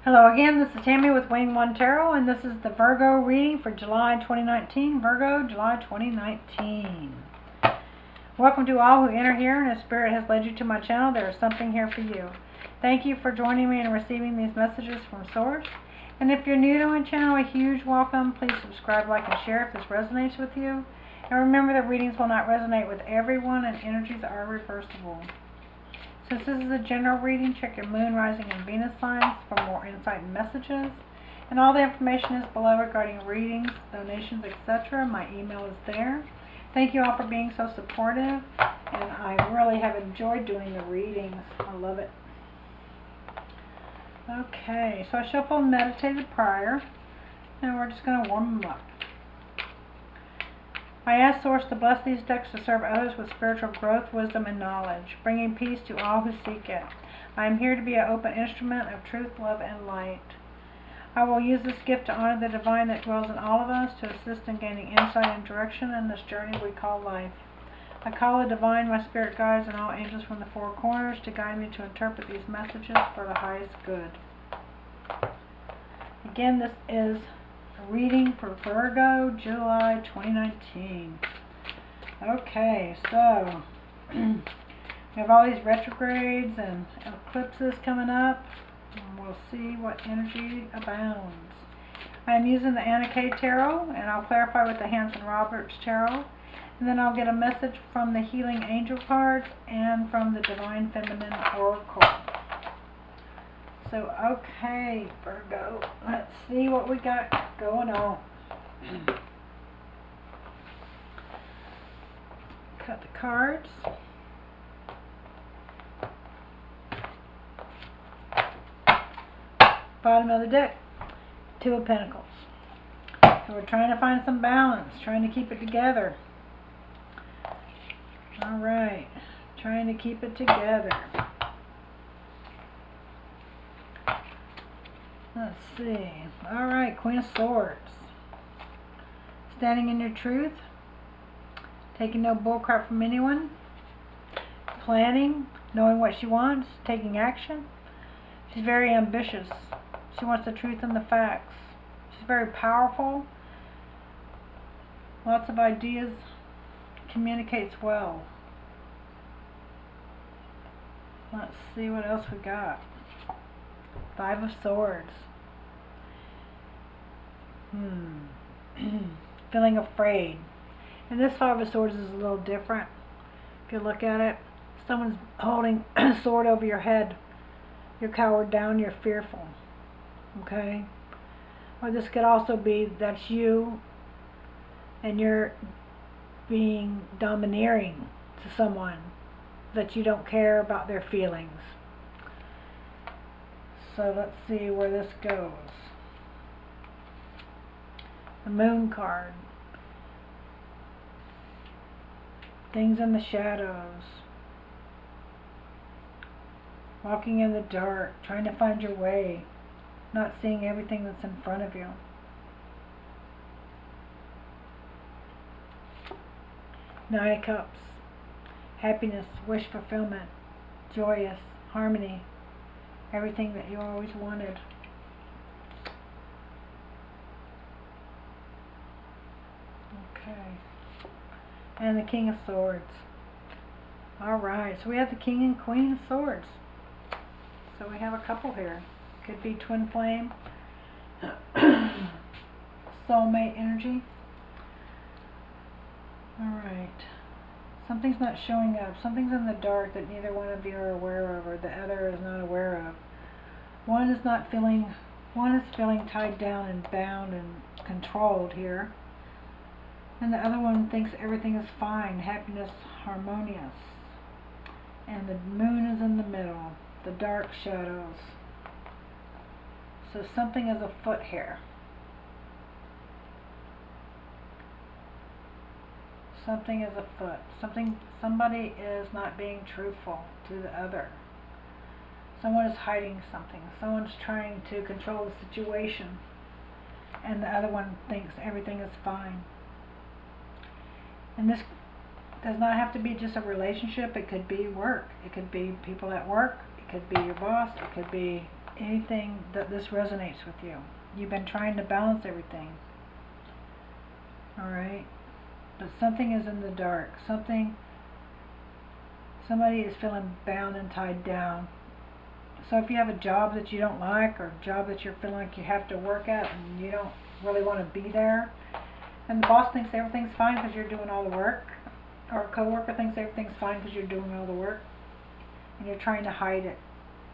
Hello again, this is Tammy with Wing One Tarot, and this is the Virgo reading for July 2019. Virgo, July 2019. Welcome to all who enter here, and if Spirit has led you to my channel, there is something here for you. Thank you for joining me and receiving these messages from Source. And if you're new to my channel, a huge welcome. Please subscribe, like, and share if this resonates with you. And remember that readings will not resonate with everyone, and energies are reversible. Since this is a general reading, check your moon, rising, and Venus signs for more insight and messages. And all the information is below regarding readings, donations, etc. My email is there. Thank you all for being so supportive, and I really have enjoyed doing the readings. I love it. Okay, so I shuffled and meditated prior, and we're just going to warm them up. I ask Source to bless these decks to serve others with spiritual growth, wisdom, and knowledge, bringing peace to all who seek it. I am here to be an open instrument of truth, love, and light. I will use this gift to honor the divine that dwells in all of us, to assist in gaining insight and direction in this journey we call life. I call the divine, my spirit guides, and all angels from the four corners to guide me to interpret these messages for the highest good. Again, this is reading for Virgo, July 2019. Okay, so we have all these retrogrades and eclipses coming up, and we'll see what energy abounds. I'm using the Anna K Tarot, and I'll clarify with the Hanson Roberts Tarot, and then I'll get a message from the Healing Angel cards and from the Divine Feminine Oracle. So, okay, Virgo, let's see what we got going on. Cut the cards. Bottom of the deck, Two of Pentacles. So we're trying to find some balance, trying to keep it together. All right, trying to keep it together. Let's see. Alright, Queen of Swords. Standing in your truth. Taking no bullcrap from anyone. Planning. Knowing what she wants. Taking action. She's very ambitious. She wants the truth and the facts. She's very powerful. Lots of ideas. Communicates well. Let's see what else we got. Five of Swords. Feeling afraid. And this Five of Swords is a little different. If you look at it, someone's holding a sword over your head. You're cowered down, you're fearful. Okay? Or this could also be that's you, and you're being domineering to someone, that you don't care about their feelings. So let's see where this goes. The Moon card. Things in the shadows. Walking in the dark, trying to find your way, not seeing everything that's in front of you. Nine of Cups. Happiness, wish fulfillment, joyous, harmony. Everything that you always wanted. Okay. And the King of Swords. Alright, so we have the King and Queen of Swords. So we have a couple here. Could be twin flame. Soulmate energy. Alright. Something's not showing up. Something's in the dark that neither one of you are aware of, or the other is not aware of. One is feeling tied down and bound and controlled here. And the other one thinks everything is fine, happiness, harmonious. And the moon is in the middle, the dark shadows. So something is afoot here. Something is afoot. Somebody is not being truthful to the other. Someone is hiding something. Someone's trying to control the situation, and the other one thinks everything is fine. And this does not have to be just a relationship. It could be work. It could be people at work. It could be your boss. It could be anything that this resonates with you. You've been trying to balance everything. Alright? But something is in the dark. Somebody is feeling bound and tied down. So if you have a job that you don't like, or a job that you're feeling like you have to work at and you don't really want to be there, and the boss thinks everything's fine because you're doing all the work, or a coworker thinks everything's fine because you're doing all the work, and you're trying to hide it.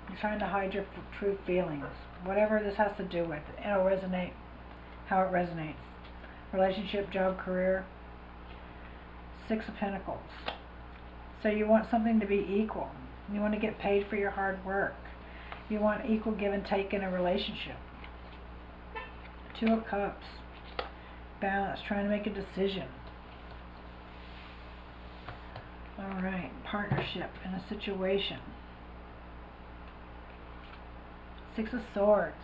You're trying to hide your true feelings. Whatever this has to do with, it'll resonate how it resonates. Relationship, job, career. 6 of Pentacles. So you want something to be equal. You want to get paid for your hard work. You want equal give and take in a relationship. 2 of Cups. Balance, trying to make a decision. Alright, partnership in a situation. 6 of Swords.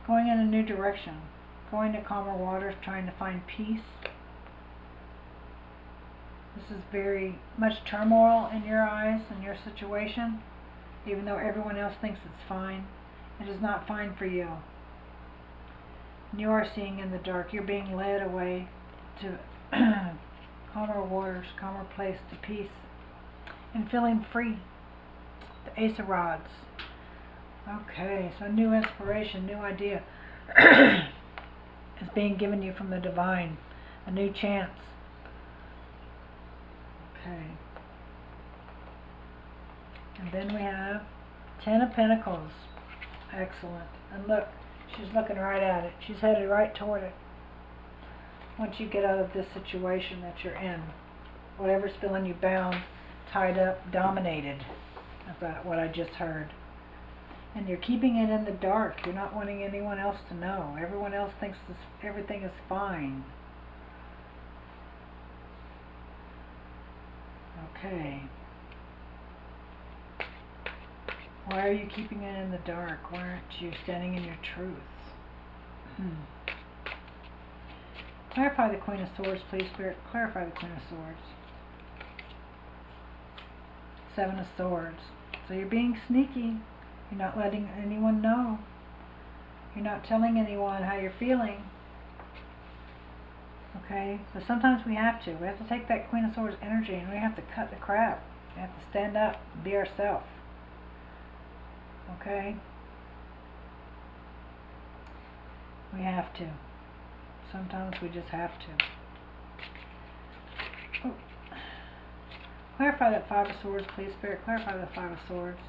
Going in a new direction. Going to calmer waters, trying to find peace. This is very much turmoil in your eyes, in your situation. Even though everyone else thinks it's fine, it is not fine for you. You are seeing in the dark. You're being led away to calmer waters, calmer place, to peace, and feeling free. The Ace of Rods. Okay, so new inspiration, new idea is being given you from the divine. A new chance. Okay. And then we have 10 of Pentacles. Excellent. And look, she's looking right at it. She's headed right toward it. Once you get out of this situation that you're in, whatever's feeling you bound, tied up, dominated. That's what I just heard. And you're keeping it in the dark. You're not wanting anyone else to know. Everyone else thinks everything is fine. Okay. Why are you keeping it in the dark? Why aren't you standing in your truth? Clarify the Queen of Swords, please, Spirit. Clarify the Queen of Swords. 7 of Swords. So you're being sneaky. You're not letting anyone know. You're not telling anyone how you're feeling. Okay? But sometimes we have to. We have to take that Queen of Swords energy and we have to cut the crap. We have to stand up and be ourselves. Okay? We have to. Sometimes we just have to. Oh. Clarify that 5 of Swords, please, Spirit. Clarify the 5 of Swords.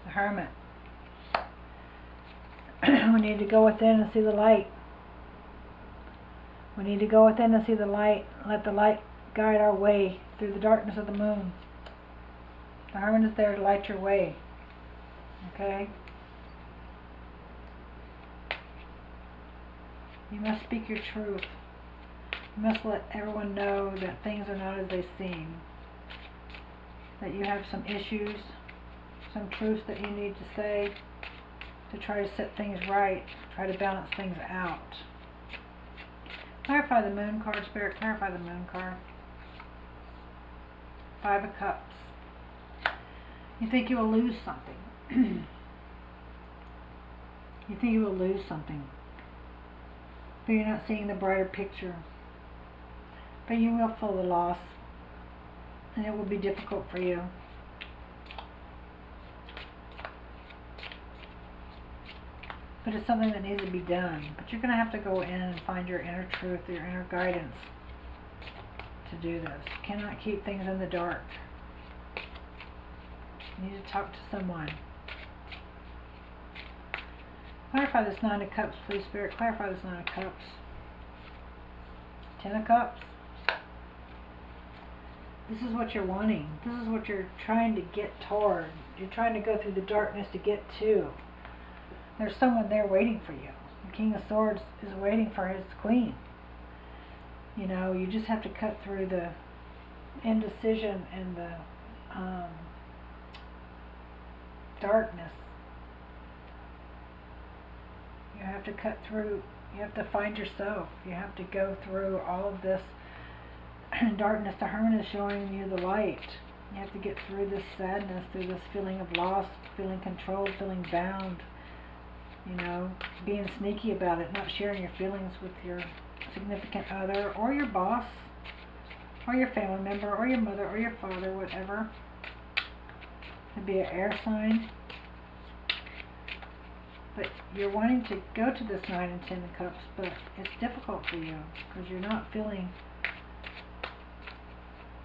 The Hermit. We need to go within and see the light. We need to go within and see the light. Let the light guide our way through the darkness of the moon. The Hermit is there to light your way. Okay? You must speak your truth. You must let everyone know that things are not as they seem. That you have some issues, some truths that you need to say to try to set things right, try to balance things out. Clarify the Moon card, Spirit. Clarify the Moon card. 5 of Cups. You think you will lose something. You think you will lose something. But you're not seeing the brighter picture. But you will feel the loss. And it will be difficult for you. But it's something that needs to be done. But you're going to have to go in and find your inner truth, your inner guidance to do this. You cannot keep things in the dark. You need to talk to someone. Clarify this 9 of Cups, please, Spirit. Clarify this 9 of Cups. 10 of Cups. This is what you're wanting. This is what you're trying to get toward. You're trying to go through the darkness to get to. There's someone there waiting for you. The King of Swords is waiting for his queen. You know, you just have to cut through the indecision and the darkness. You have to cut through, you have to find yourself. You have to go through all of this darkness. The Hermit is showing you the light. You have to get through this sadness, through this feeling of loss, feeling controlled, feeling bound. You know, being sneaky about it, not sharing your feelings with your significant other or your boss or your family member or your mother or your father, whatever. It'd be an air sign. But you're wanting to go to this 9 and 10 of Cups, but it's difficult for you because you're not feeling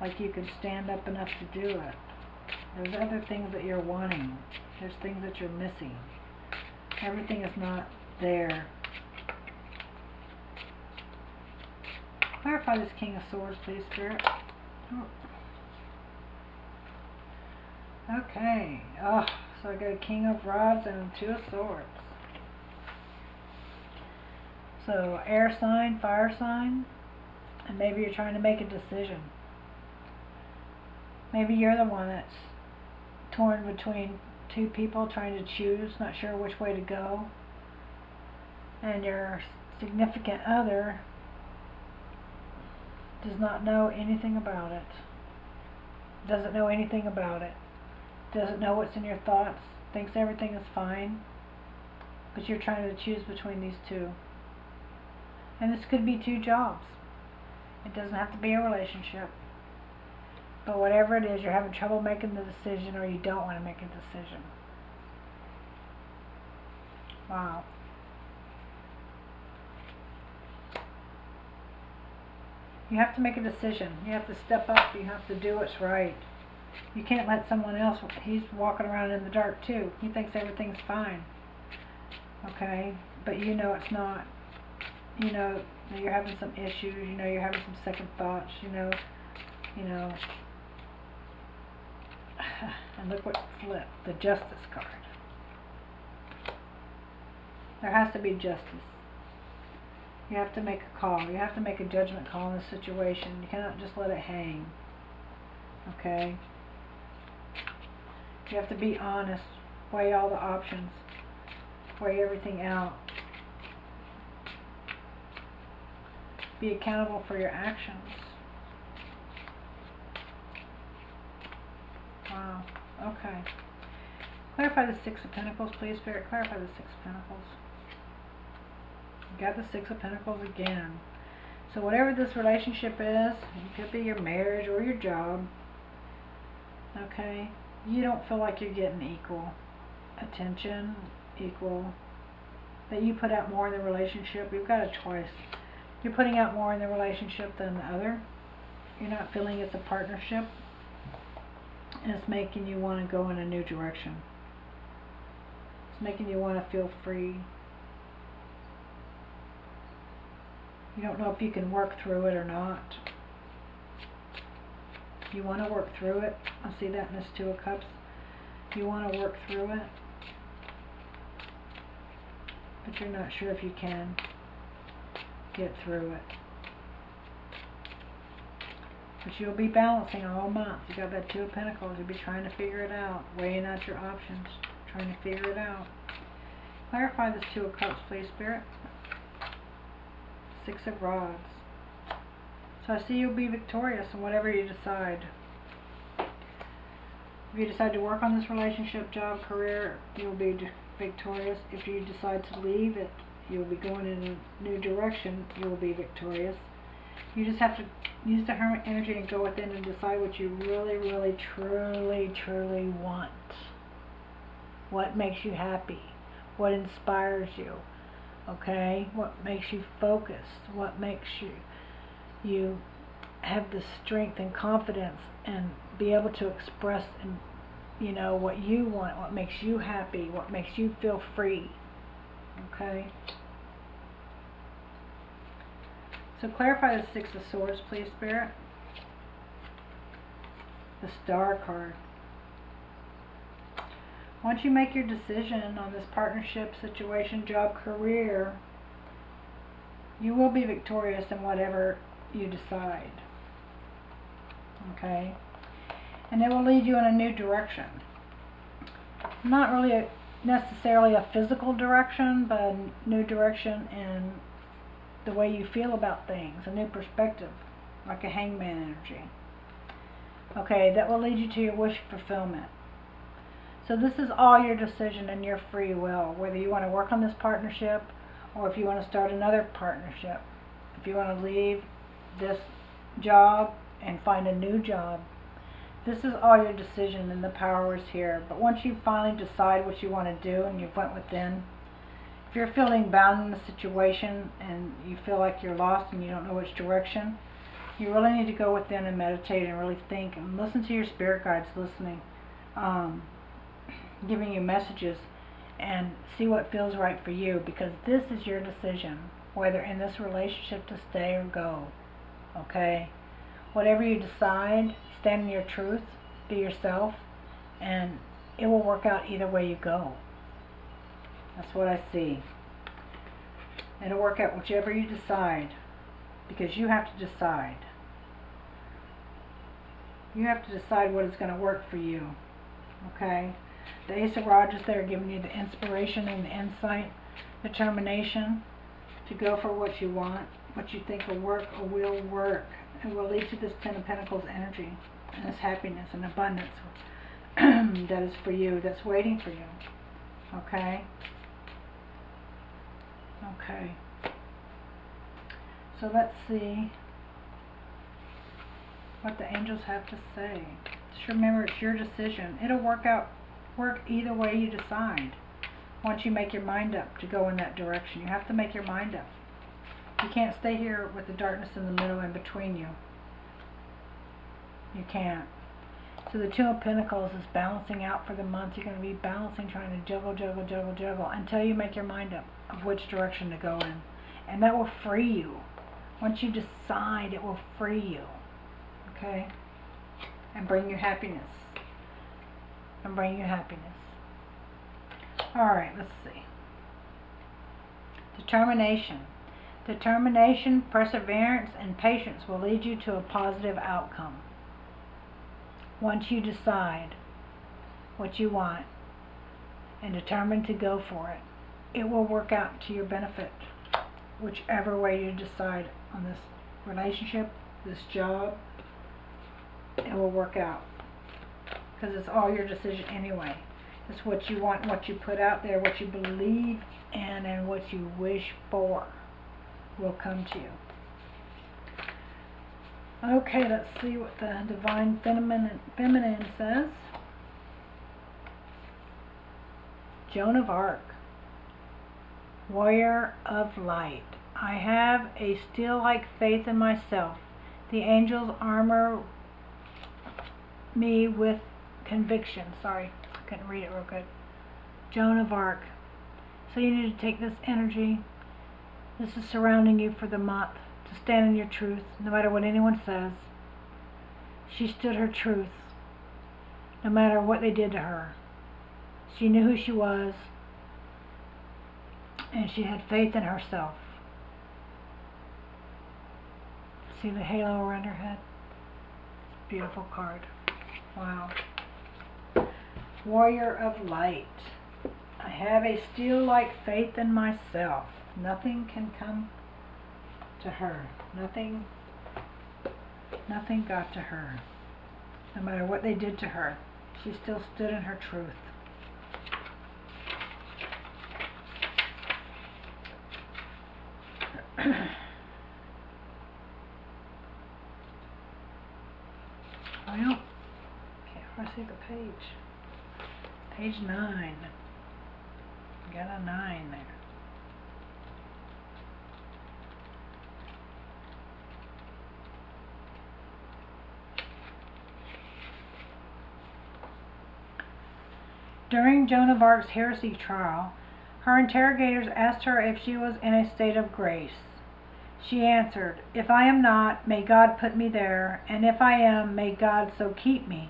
like you can stand up enough to do it. There's other things that you're wanting. There's things that you're missing. Everything is not there. Clarify this King of Swords, please, Spirit. Oh. Okay. Oh, so I got a King of Rods and 2 of Swords. So, air sign, fire sign, and maybe you're trying to make a decision. Maybe you're the one that's torn between 2 people, trying to choose, not sure which way to go. And your significant other does not know anything about it. Doesn't know anything about it. Doesn't know what's in your thoughts. Thinks everything is fine. But you're trying to choose between these 2. And this could be 2 jobs. It doesn't have to be a relationship. But whatever it is, you're having trouble making the decision, or you don't want to make a decision. Wow. You have to make a decision. You have to step up. You have to do what's right. You can't let someone else, he's walking around in the dark too. He thinks everything's fine. Okay? But you know it's not. You know that you're having some issues. You know you're having some second thoughts. You know. And look what flipped, the Justice card. There has to be justice. You have to make a call. You have to make a judgment call in this situation. You cannot just let it hang. Okay? You have to be honest. Weigh all the options. Weigh everything out. Be accountable for your actions. Wow. Okay. Clarify the 6 of Pentacles, please, Spirit. Clarify the 6 of Pentacles. You got the 6 of Pentacles again. So whatever this relationship is, it could be your marriage or your job. Okay? You don't feel like you're getting equal attention, equal, that you put out more in the relationship. You've got a choice. You're putting out more in the relationship than the other. You're not feeling it's a partnership. And it's making you want to go in a new direction. It's making you want to feel free. You don't know if you can work through it or not. You want to work through it. I see that in this 2 of Cups. You want to work through it. But you're not sure if you can get through it. But you'll be balancing all month. You got that 2 of Pentacles. You'll be trying to figure it out. Weighing out your options. Trying to figure it out. Clarify this 2 of Cups, please, Spirit. 6 of Rods. So I see you'll be victorious in whatever you decide. If you decide to work on this relationship, job, career, you'll be victorious. If you decide to leave it, you'll be going in a new direction. You'll be victorious. You just have to use the Hermit energy and go within and decide what you really, really, truly, truly want. What makes you happy? What inspires you? Okay? What makes you focused? What makes you have the strength and confidence and be able to express and what you want, what makes you happy, what makes you feel free. Okay? So clarify the 6 of Swords, please, Spirit. The Star card. Once you make your decision on this partnership, situation, job, career, you will be victorious in whatever you decide. Okay? And it will lead you in a new direction. Not really necessarily a physical direction, but a new direction in the way you feel about things, a new perspective, like a hangman energy. okay, that will lead you to your wish fulfillment. So this is all your decision and your free will, whether you want to work on this partnership or if you want to start another partnership. If you want to leave this job and find a new job, this is all your decision and the power is here. But once you finally decide what you want to do and you've went within, if you're feeling bound in the situation and you feel like you're lost and you don't know which direction, you really need to go within and meditate and really think and listen to your spirit guides listening, giving you messages, and see what feels right for you, because this is your decision, whether in this relationship to stay or go. Okay? Whatever you decide, stand in your truth, be yourself, and it will work out either way you go. That's what I see. It'll work out whichever you decide, because you have to decide. You have to decide what is going to work for you. Okay? The Ace of Rods is there giving you the inspiration and the insight, determination to go for what you want, what you think will work or will work. It will lead to this Ten of Pentacles energy and this happiness and abundance that is for you, that's waiting for you. Okay? Okay. So let's see what the angels have to say. Just remember, it's your decision. It'll work either way you decide. Once you make your mind up to go in that direction, you have to make your mind up. You can't stay here with the darkness in the middle and between you. You can't. So the Two of Pentacles is balancing out for the month. You're going to be balancing, trying to juggle, juggle, juggle, juggle until you make your mind up of which direction to go in. And that will free you. Once you decide, it will free you. Okay? And bring you happiness. And bring you happiness. Alright, let's see. Determination. Determination, perseverance, and patience will lead you to a positive outcome. Once you decide what you want and determined to go for it, it will work out to your benefit, whichever way you decide on this relationship, this job. It will work out, because it's all your decision anyway. It's what you want, what you put out there, what you believe in, and what you wish for will come to you. Okay, let's see what the Divine Feminine says. Joan of Arc. Warrior of light. I have a steel-like faith in myself. The angels armor me with conviction. Sorry, I couldn't read it real good. Joan of Arc. So you need to take this energy. This is surrounding you for the month. To stand in your truth, no matter what anyone says. She stood her truth, no matter what they did to her. She knew who she was, and she had faith in herself. See the halo around her head? It's a beautiful card. Wow. Warrior of light. I have a steel-like faith in myself. Nothing can come to her. Nothing got to her. No matter what they did to her, she still stood in her truth. Well, can't hardly see the page. Page 9. Got a 9 there. During Joan of Arc's heresy trial, her interrogators asked her if she was in a state of grace. She answered, "If I am not, may God put me there, and if I am, may God so keep me."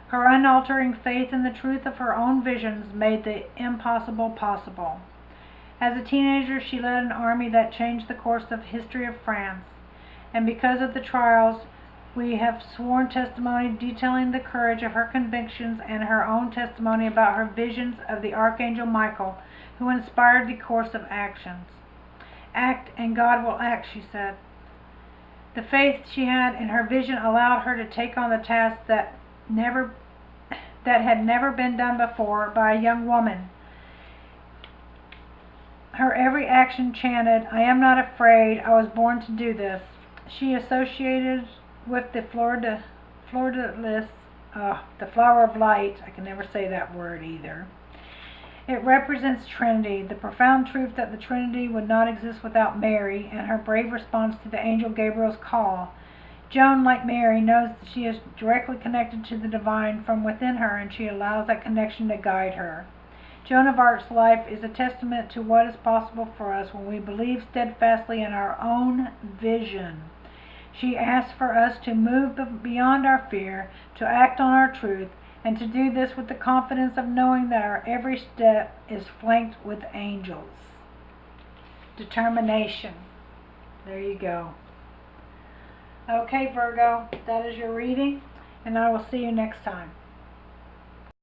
Her unaltering faith in the truth of her own visions made the impossible possible. As a teenager, she led an army that changed the course of history of France, and because of the trials, we have sworn testimony detailing the courage of her convictions and her own testimony about her visions of the Archangel Michael, who inspired the course of actions. Act and God will act, she said. The faith she had in her vision allowed her to take on the task that had never been done before by a young woman. Her every action chanted, "I am not afraid, I was born to do this." She associated with the the flower of light. I can never say that word either. It represents Trinity, the profound truth that the Trinity would not exist without Mary, and her brave response to the angel Gabriel's call. Joan, like Mary, knows that she is directly connected to the divine from within her, and she allows that connection to guide her. Joan of Arc's life is a testament to what is possible for us when we believe steadfastly in our own vision. She asks for us to move beyond our fear, to act on our truth, and to do this with the confidence of knowing that our every step is flanked with angels. Determination. There you go. Okay, Virgo, that is your reading, and I will see you next time.